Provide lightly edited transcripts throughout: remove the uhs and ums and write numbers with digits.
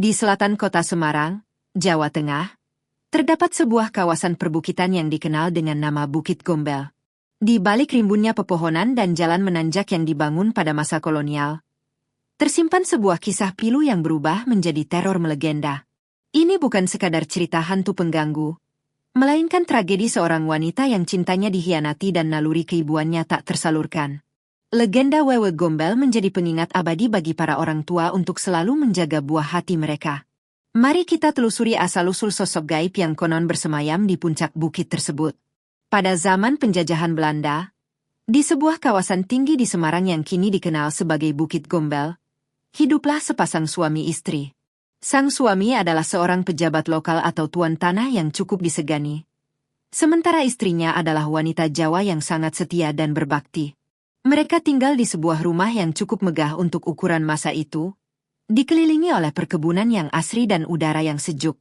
Di selatan kota Semarang, Jawa Tengah, terdapat sebuah kawasan perbukitan yang dikenal dengan nama Bukit Gombel. Di balik rimbunnya pepohonan dan jalan menanjak yang dibangun pada masa kolonial, tersimpan sebuah kisah pilu yang berubah menjadi teror melegenda. Ini bukan sekadar cerita hantu pengganggu, melainkan tragedi seorang wanita yang cintanya dikhianati dan naluri keibuannya tak tersalurkan. Legenda Wewe Gombel menjadi pengingat abadi bagi para orang tua untuk selalu menjaga buah hati mereka. Mari kita telusuri asal-usul sosok gaib yang konon bersemayam di puncak bukit tersebut. Pada zaman penjajahan Belanda, di sebuah kawasan tinggi di Semarang yang kini dikenal sebagai Bukit Gombel, hiduplah sepasang suami istri. Sang suami adalah seorang pejabat lokal atau tuan tanah yang cukup disegani. Sementara istrinya adalah wanita Jawa yang sangat setia dan berbakti. Mereka tinggal di sebuah rumah yang cukup megah untuk ukuran masa itu, dikelilingi oleh perkebunan yang asri dan udara yang sejuk.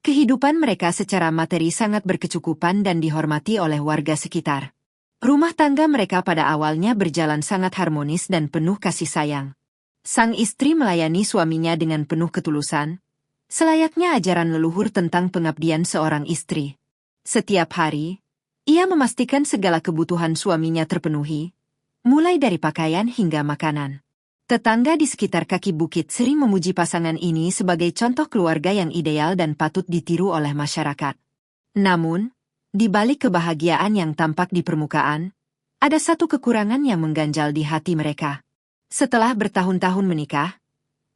Kehidupan mereka secara materi sangat berkecukupan dan dihormati oleh warga sekitar. Rumah tangga mereka pada awalnya berjalan sangat harmonis dan penuh kasih sayang. Sang istri melayani suaminya dengan penuh ketulusan, selayaknya ajaran leluhur tentang pengabdian seorang istri. Setiap hari, ia memastikan segala kebutuhan suaminya terpenuhi, mulai dari pakaian hingga makanan. Tetangga di sekitar kaki bukit sering memuji pasangan ini sebagai contoh keluarga yang ideal dan patut ditiru oleh masyarakat. Namun, di balik kebahagiaan yang tampak di permukaan, ada satu kekurangan yang mengganjal di hati mereka. Setelah bertahun-tahun menikah,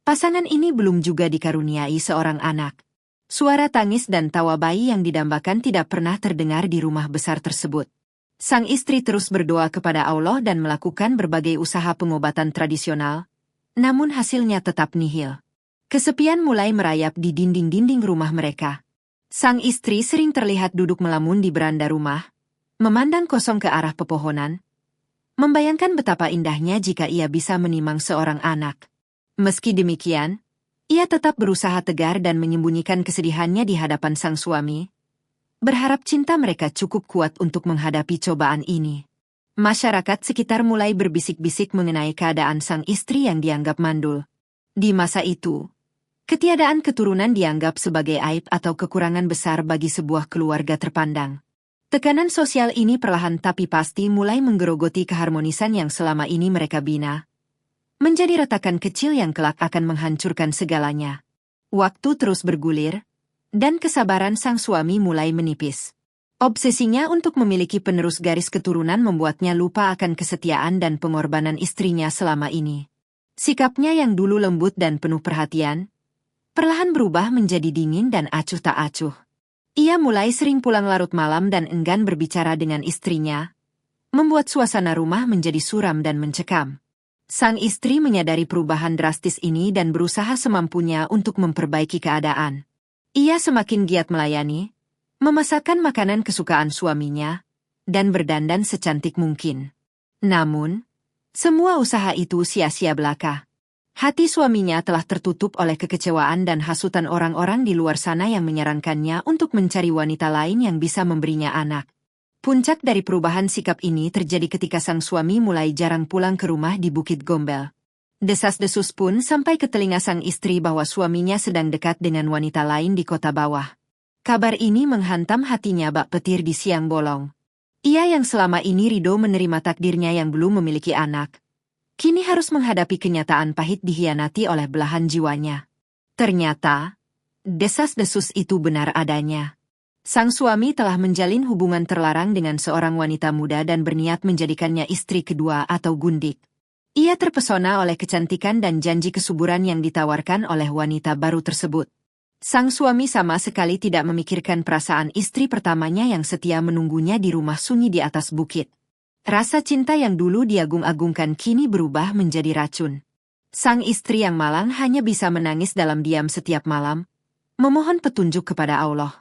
pasangan ini belum juga dikaruniai seorang anak. Suara tangis dan tawa bayi yang didambakan tidak pernah terdengar di rumah besar tersebut. Sang istri terus berdoa kepada Allah dan melakukan berbagai usaha pengobatan tradisional, namun hasilnya tetap nihil. Kesepian mulai merayap di dinding-dinding rumah mereka. Sang istri sering terlihat duduk melamun di beranda rumah, memandang kosong ke arah pepohonan, membayangkan betapa indahnya jika ia bisa menimang seorang anak. Meski demikian, ia tetap berusaha tegar dan menyembunyikan kesedihannya di hadapan sang suami, berharap cinta mereka cukup kuat untuk menghadapi cobaan ini. Masyarakat sekitar mulai berbisik-bisik mengenai keadaan sang istri yang dianggap mandul. Di masa itu, ketiadaan keturunan dianggap sebagai aib atau kekurangan besar bagi sebuah keluarga terpandang. Tekanan sosial ini perlahan tapi pasti mulai menggerogoti keharmonisan yang selama ini mereka bina, menjadi retakan kecil yang kelak akan menghancurkan segalanya. Waktu terus bergulir, dan kesabaran sang suami mulai menipis. Obsesinya untuk memiliki penerus garis keturunan membuatnya lupa akan kesetiaan dan pengorbanan istrinya selama ini. Sikapnya yang dulu lembut dan penuh perhatian, perlahan berubah menjadi dingin dan acuh tak acuh. Ia mulai sering pulang larut malam dan enggan berbicara dengan istrinya, membuat suasana rumah menjadi suram dan mencekam. Sang istri menyadari perubahan drastis ini dan berusaha semampunya untuk memperbaiki keadaan. Ia semakin giat melayani, memasakkan makanan kesukaan suaminya, dan berdandan secantik mungkin. Namun, semua usaha itu sia-sia belaka. Hati suaminya telah tertutup oleh kekecewaan dan hasutan orang-orang di luar sana yang menyarankannya untuk mencari wanita lain yang bisa memberinya anak. Puncak dari perubahan sikap ini terjadi ketika sang suami mulai jarang pulang ke rumah di Bukit Gombel. Desas-desus pun sampai ke telinga sang istri bahwa suaminya sedang dekat dengan wanita lain di kota bawah. Kabar ini menghantam hatinya bak petir di siang bolong. Ia yang selama ini ridho menerima takdirnya yang belum memiliki anak, kini harus menghadapi kenyataan pahit dikhianati oleh belahan jiwanya. Ternyata, desas-desus itu benar adanya. Sang suami telah menjalin hubungan terlarang dengan seorang wanita muda dan berniat menjadikannya istri kedua atau gundik. Ia terpesona oleh kecantikan dan janji kesuburan yang ditawarkan oleh wanita baru tersebut. Sang suami sama sekali tidak memikirkan perasaan istri pertamanya yang setia menunggunya di rumah sunyi di atas bukit. Rasa cinta yang dulu diagung-agungkan kini berubah menjadi racun. Sang istri yang malang hanya bisa menangis dalam diam setiap malam, memohon petunjuk kepada Allah.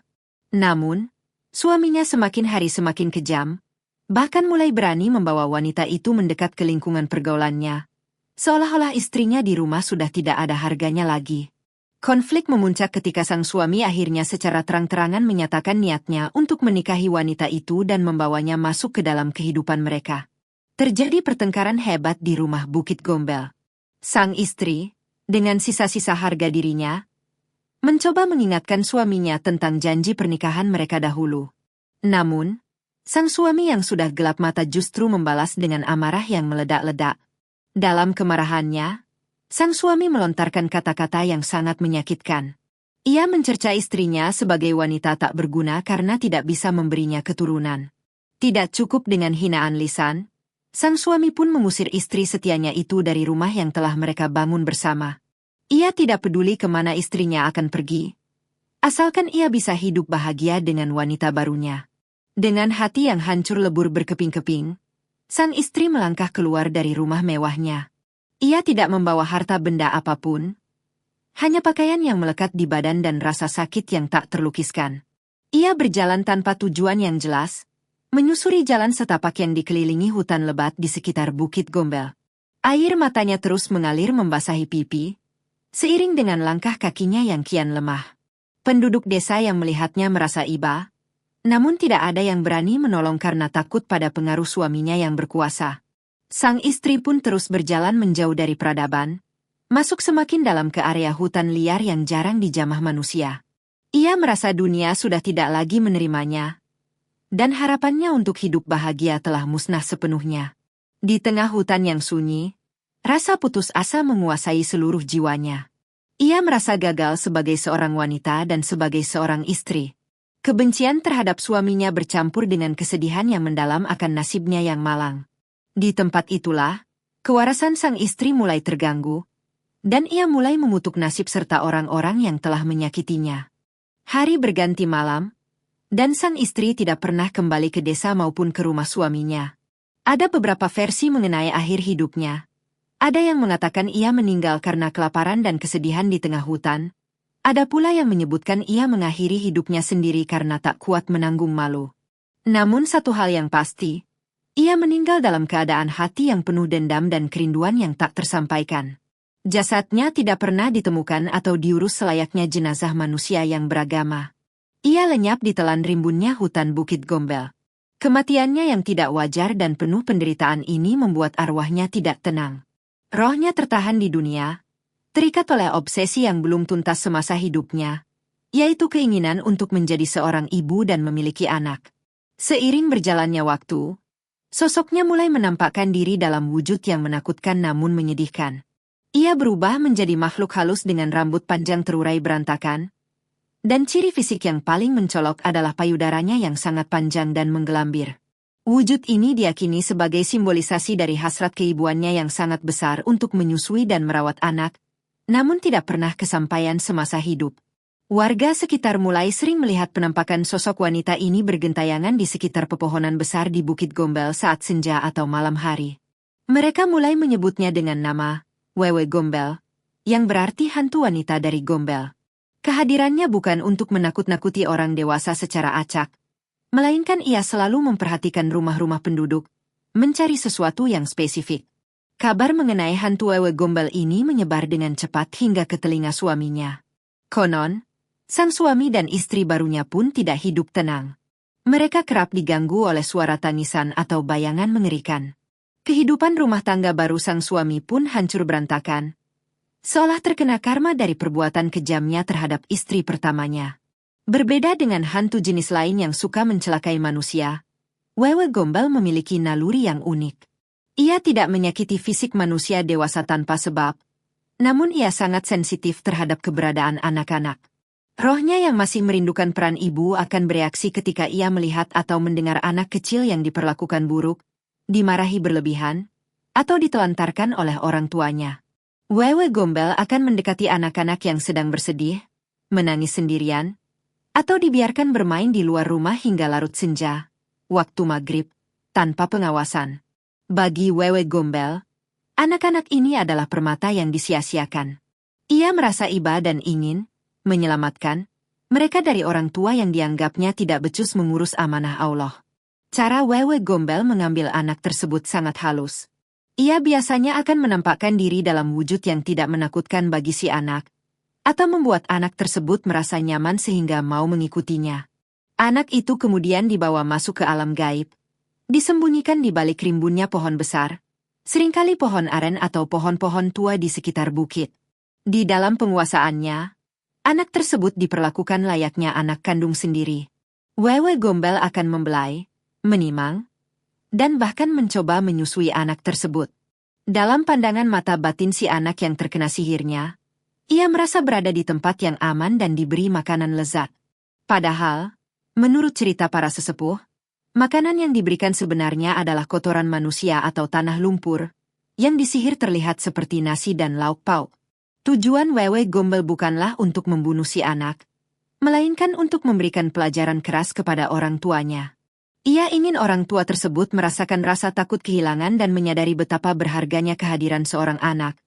Namun, suaminya semakin hari semakin kejam, bahkan mulai berani membawa wanita itu mendekat ke lingkungan pergaulannya, seolah-olah istrinya di rumah sudah tidak ada harganya lagi. Konflik memuncak ketika sang suami akhirnya secara terang-terangan menyatakan niatnya untuk menikahi wanita itu dan membawanya masuk ke dalam kehidupan mereka. Terjadi pertengkaran hebat di rumah Bukit Gombel. Sang istri, dengan sisa-sisa harga dirinya, mencoba mengingatkan suaminya tentang janji pernikahan mereka dahulu. Namun, sang suami yang sudah gelap mata justru membalas dengan amarah yang meledak-ledak. Dalam kemarahannya, sang suami melontarkan kata-kata yang sangat menyakitkan. Ia mencerca istrinya sebagai wanita tak berguna karena tidak bisa memberinya keturunan. Tidak cukup dengan hinaan lisan, sang suami pun mengusir istri setianya itu dari rumah yang telah mereka bangun bersama. Ia tidak peduli kemana istrinya akan pergi, asalkan ia bisa hidup bahagia dengan wanita barunya. Dengan hati yang hancur lebur berkeping-keping, sang istri melangkah keluar dari rumah mewahnya. Ia tidak membawa harta benda apapun, hanya pakaian yang melekat di badan dan rasa sakit yang tak terlukiskan. Ia berjalan tanpa tujuan yang jelas, menyusuri jalan setapak yang dikelilingi hutan lebat di sekitar Bukit Gombel. Air matanya terus mengalir membasahi pipi, seiring dengan langkah kakinya yang kian lemah. Penduduk desa yang melihatnya merasa iba, namun tidak ada yang berani menolong karena takut pada pengaruh suaminya yang berkuasa. Sang istri pun terus berjalan menjauh dari peradaban, masuk semakin dalam ke area hutan liar yang jarang dijamah manusia. Ia merasa dunia sudah tidak lagi menerimanya, dan harapannya untuk hidup bahagia telah musnah sepenuhnya. Di tengah hutan yang sunyi, rasa putus asa menguasai seluruh jiwanya. Ia merasa gagal sebagai seorang wanita dan sebagai seorang istri. Kebencian terhadap suaminya bercampur dengan kesedihan yang mendalam akan nasibnya yang malang. Di tempat itulah, kewarasan sang istri mulai terganggu, dan ia mulai mengutuk nasib serta orang-orang yang telah menyakitinya. Hari berganti malam, dan sang istri tidak pernah kembali ke desa maupun ke rumah suaminya. Ada beberapa versi mengenai akhir hidupnya. Ada yang mengatakan ia meninggal karena kelaparan dan kesedihan di tengah hutan. Ada pula yang menyebutkan ia mengakhiri hidupnya sendiri karena tak kuat menanggung malu. Namun satu hal yang pasti, ia meninggal dalam keadaan hati yang penuh dendam dan kerinduan yang tak tersampaikan. Jasadnya tidak pernah ditemukan atau diurus selayaknya jenazah manusia yang beragama. Ia lenyap di telan rimbunnya hutan Bukit Gombel. Kematiannya yang tidak wajar dan penuh penderitaan ini membuat arwahnya tidak tenang. Rohnya tertahan di dunia, terikat oleh obsesi yang belum tuntas semasa hidupnya, yaitu keinginan untuk menjadi seorang ibu dan memiliki anak. Seiring berjalannya waktu, sosoknya mulai menampakkan diri dalam wujud yang menakutkan namun menyedihkan. Ia berubah menjadi makhluk halus dengan rambut panjang terurai berantakan, dan ciri fisik yang paling mencolok adalah payudaranya yang sangat panjang dan menggelambir. Wujud ini diyakini sebagai simbolisasi dari hasrat keibuannya yang sangat besar untuk menyusui dan merawat anak, namun tidak pernah kesampaian semasa hidup. Warga sekitar mulai sering melihat penampakan sosok wanita ini bergentayangan di sekitar pepohonan besar di Bukit Gombel saat senja atau malam hari. Mereka mulai menyebutnya dengan nama Wewe Gombel, yang berarti hantu wanita dari Gombel. Kehadirannya bukan untuk menakut-nakuti orang dewasa secara acak, melainkan ia selalu memperhatikan rumah-rumah penduduk, mencari sesuatu yang spesifik. Kabar mengenai hantu Wewe Gombel ini menyebar dengan cepat hingga ke telinga suaminya. Konon, sang suami dan istri barunya pun tidak hidup tenang. Mereka kerap diganggu oleh suara tangisan atau bayangan mengerikan. Kehidupan rumah tangga baru sang suami pun hancur berantakan, seolah terkena karma dari perbuatan kejamnya terhadap istri pertamanya. Berbeda dengan hantu jenis lain yang suka mencelakai manusia, Wewe Gombel memiliki naluri yang unik. Ia tidak menyakiti fisik manusia dewasa tanpa sebab, namun ia sangat sensitif terhadap keberadaan anak-anak. Rohnya yang masih merindukan peran ibu akan bereaksi ketika ia melihat atau mendengar anak kecil yang diperlakukan buruk, dimarahi berlebihan, atau ditelantarkan oleh orang tuanya. Wewe Gombel akan mendekati anak-anak yang sedang bersedih, menangis sendirian, atau dibiarkan bermain di luar rumah hingga larut senja, waktu maghrib, tanpa pengawasan. Bagi Wewe Gombel, anak-anak ini adalah permata yang disia-siakan. Ia merasa iba dan ingin menyelamatkan mereka dari orang tua yang dianggapnya tidak becus mengurus amanah Allah. Cara Wewe Gombel mengambil anak tersebut sangat halus. Ia biasanya akan menampakkan diri dalam wujud yang tidak menakutkan bagi si anak, atau membuat anak tersebut merasa nyaman sehingga mau mengikutinya. Anak itu kemudian dibawa masuk ke alam gaib, disembunyikan di balik rimbunnya pohon besar, seringkali pohon aren atau pohon-pohon tua di sekitar bukit. Di dalam penguasaannya, Anak tersebut diperlakukan layaknya anak kandung sendiri. Wewe Gombel akan membelai, menimang, dan bahkan mencoba menyusui anak tersebut. Dalam pandangan mata batin si anak yang terkena sihirnya, ia merasa berada di tempat yang aman dan diberi makanan lezat. Padahal, menurut cerita para sesepuh, makanan yang diberikan sebenarnya adalah kotoran manusia atau tanah lumpur, yang disihir terlihat seperti nasi dan lauk pauk. Tujuan Wewe Gombel bukanlah untuk membunuh si anak, melainkan untuk memberikan pelajaran keras kepada orang tuanya. Ia ingin orang tua tersebut merasakan rasa takut kehilangan dan menyadari betapa berharganya kehadiran seorang anak.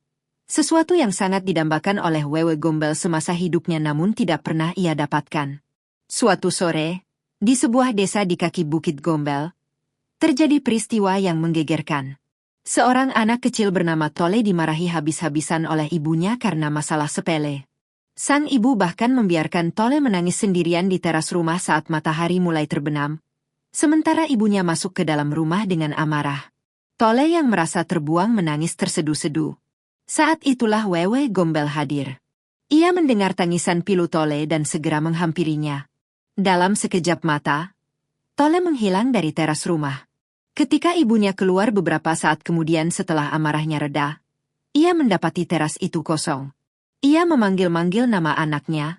Sesuatu yang sangat didambakan oleh Wewe Gombel semasa hidupnya namun tidak pernah ia dapatkan. Suatu sore, di sebuah desa di kaki Bukit Gombel, terjadi peristiwa yang menggegerkan. Seorang anak kecil bernama Tole dimarahi habis-habisan oleh ibunya karena masalah sepele. Sang ibu bahkan membiarkan Tole menangis sendirian di teras rumah saat matahari mulai terbenam, sementara ibunya masuk ke dalam rumah dengan amarah. Tole yang merasa terbuang menangis tersedu-sedu. Saat itulah Wewe Gombel hadir. Ia mendengar tangisan pilu Tole dan segera menghampirinya. Dalam sekejap mata, Tole menghilang dari teras rumah. Ketika ibunya keluar beberapa saat kemudian setelah amarahnya reda, ia mendapati teras itu kosong. Ia memanggil-manggil nama anaknya,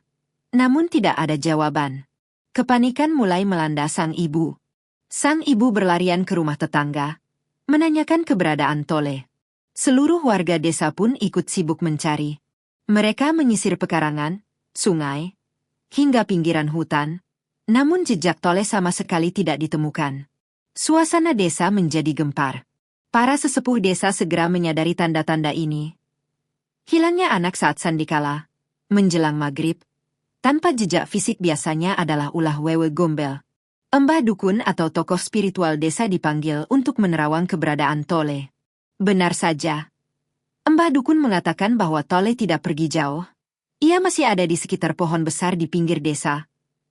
namun tidak ada jawaban. Kepanikan mulai melanda sang ibu. Sang ibu berlarian ke rumah tetangga, menanyakan keberadaan Tole. Seluruh warga desa pun ikut sibuk mencari. Mereka menyisir pekarangan, sungai, hingga pinggiran hutan, namun jejak Tole sama sekali tidak ditemukan. Suasana desa menjadi gempar. Para sesepuh desa segera menyadari tanda-tanda ini. Hilangnya anak saat sandikala, menjelang maghrib, tanpa jejak fisik biasanya adalah ulah Wewe Gombel. Mbah Dukun atau tokoh spiritual desa dipanggil untuk menerawang keberadaan Tole. Benar saja. Mbah Dukun mengatakan bahwa Tole tidak pergi jauh. Ia masih ada di sekitar pohon besar di pinggir desa.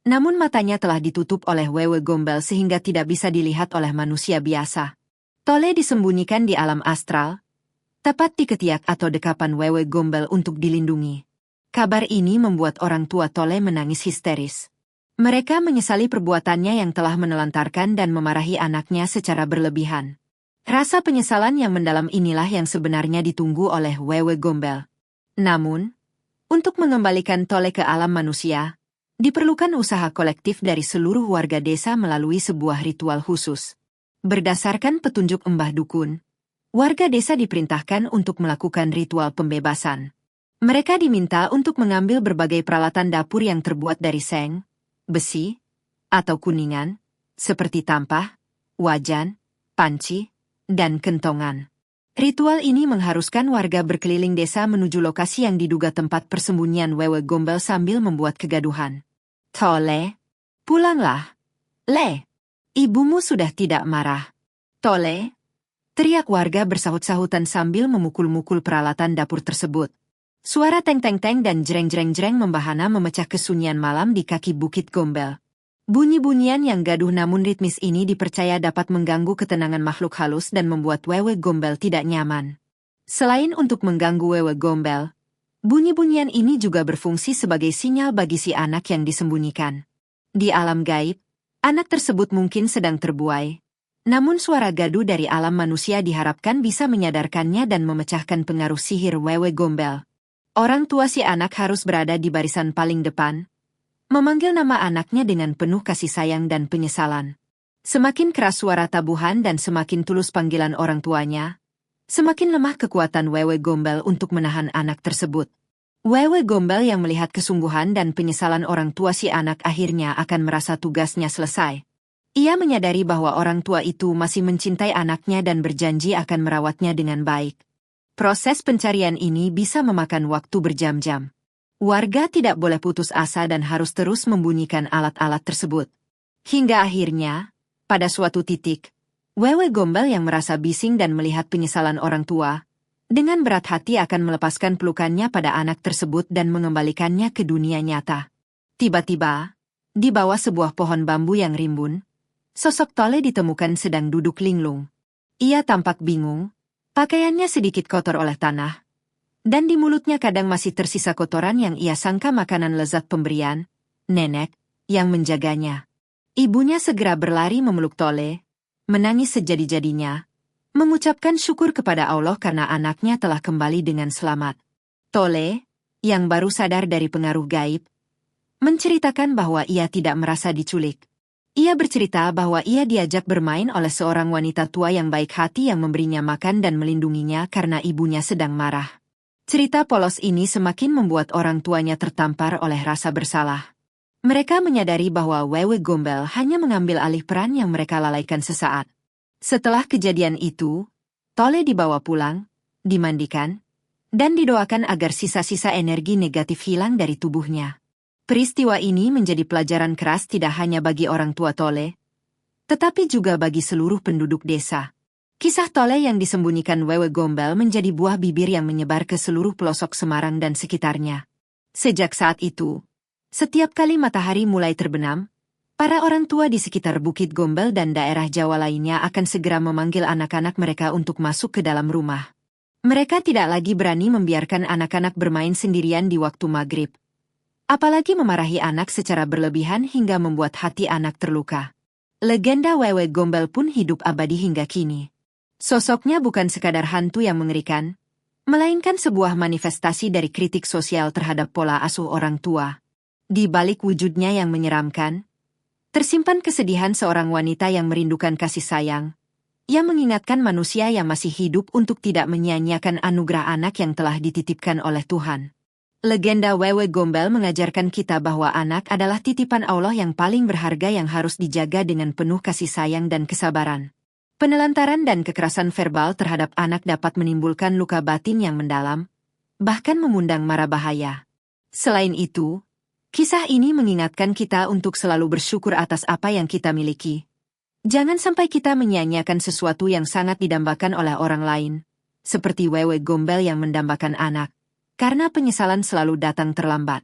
Namun matanya telah ditutup oleh Wewe Gombel sehingga tidak bisa dilihat oleh manusia biasa. Tole disembunyikan di alam astral, tepat di ketiak atau dekapan Wewe Gombel untuk dilindungi. Kabar ini membuat orang tua Tole menangis histeris. Mereka menyesali perbuatannya yang telah menelantarkan dan memarahi anaknya secara berlebihan. Rasa penyesalan yang mendalam inilah yang sebenarnya ditunggu oleh Wewe Gombel. Namun, untuk mengembalikan Tole ke alam manusia, diperlukan usaha kolektif dari seluruh warga desa melalui sebuah ritual khusus. Berdasarkan petunjuk Mbah Dukun, warga desa diperintahkan untuk melakukan ritual pembebasan. Mereka diminta untuk mengambil berbagai peralatan dapur yang terbuat dari seng, besi, atau kuningan, seperti tampah, wajan, panci, dan kentongan. Ritual ini mengharuskan warga berkeliling desa menuju lokasi yang diduga tempat persembunyian Wewe Gombel sambil membuat kegaduhan. Tole, pulanglah. Le, ibumu sudah tidak marah. Tole, teriak warga bersahut-sahutan sambil memukul-mukul peralatan dapur tersebut. Suara teng-teng-teng dan jreng-jreng-jreng membahana memecah kesunyian malam di kaki Bukit Gombel. Bunyi-bunyian yang gaduh namun ritmis ini dipercaya dapat mengganggu ketenangan makhluk halus dan membuat Wewe Gombel tidak nyaman. Selain untuk mengganggu Wewe Gombel, bunyi-bunyian ini juga berfungsi sebagai sinyal bagi si anak yang disembunyikan. Di alam gaib, anak tersebut mungkin sedang terbuai. Namun suara gaduh dari alam manusia diharapkan bisa menyadarkannya dan memecahkan pengaruh sihir Wewe Gombel. Orang tua si anak harus berada di barisan paling depan, memanggil nama anaknya dengan penuh kasih sayang dan penyesalan. Semakin keras suara tabuhan dan semakin tulus panggilan orang tuanya, semakin lemah kekuatan Wewe Gombel untuk menahan anak tersebut. Wewe Gombel yang melihat kesungguhan dan penyesalan orang tua si anak akhirnya akan merasa tugasnya selesai. Ia menyadari bahwa orang tua itu masih mencintai anaknya dan berjanji akan merawatnya dengan baik. Proses pencarian ini bisa memakan waktu berjam-jam. Warga tidak boleh putus asa dan harus terus membunyikan alat-alat tersebut. Hingga akhirnya, pada suatu titik, Wewe Gombel yang merasa bising dan melihat penyesalan orang tua, dengan berat hati akan melepaskan pelukannya pada anak tersebut dan mengembalikannya ke dunia nyata. Tiba-tiba, di bawah sebuah pohon bambu yang rimbun, sosok Tole ditemukan sedang duduk linglung. Ia tampak bingung, pakaiannya sedikit kotor oleh tanah, Dan di mulutnya kadang masih tersisa kotoran yang ia sangka makanan lezat pemberian nenek yang menjaganya. Ibunya segera berlari memeluk Tole, menangis sejadi-jadinya, mengucapkan syukur kepada Allah karena anaknya telah kembali dengan selamat. Tole, yang baru sadar dari pengaruh gaib, menceritakan bahwa ia tidak merasa diculik. Ia bercerita bahwa ia diajak bermain oleh seorang wanita tua yang baik hati yang memberinya makan dan melindunginya karena ibunya sedang marah. Cerita polos ini semakin membuat orang tuanya tertampar oleh rasa bersalah. Mereka menyadari bahwa Wewe Gombel hanya mengambil alih peran yang mereka lalaikan sesaat. Setelah kejadian itu, Tole dibawa pulang, dimandikan, dan didoakan agar sisa-sisa energi negatif hilang dari tubuhnya. Peristiwa ini menjadi pelajaran keras tidak hanya bagi orang tua Tole, tetapi juga bagi seluruh penduduk desa. Kisah Tole yang disembunyikan Wewe Gombel menjadi buah bibir yang menyebar ke seluruh pelosok Semarang dan sekitarnya. Sejak saat itu, setiap kali matahari mulai terbenam, para orang tua di sekitar Bukit Gombel dan daerah Jawa lainnya akan segera memanggil anak-anak mereka untuk masuk ke dalam rumah. Mereka tidak lagi berani membiarkan anak-anak bermain sendirian di waktu maghrib. Apalagi memarahi anak secara berlebihan hingga membuat hati anak terluka. Legenda Wewe Gombel pun hidup abadi hingga kini. Sosoknya bukan sekadar hantu yang mengerikan, melainkan sebuah manifestasi dari kritik sosial terhadap pola asuh orang tua. Di balik wujudnya yang menyeramkan, tersimpan kesedihan seorang wanita yang merindukan kasih sayang, yang mengingatkan manusia yang masih hidup untuk tidak menyia-nyiakan anugerah anak yang telah dititipkan oleh Tuhan. Legenda Wewe Gombel mengajarkan kita bahwa anak adalah titipan Allah yang paling berharga yang harus dijaga dengan penuh kasih sayang dan kesabaran. Penelantaran dan kekerasan verbal terhadap anak dapat menimbulkan luka batin yang mendalam, bahkan mengundang mara bahaya. Selain itu, kisah ini mengingatkan kita untuk selalu bersyukur atas apa yang kita miliki. Jangan sampai kita menyia-nyiakan sesuatu yang sangat didambakan oleh orang lain, seperti Wewe Gombel yang mendambakan anak. Karena penyesalan selalu datang terlambat.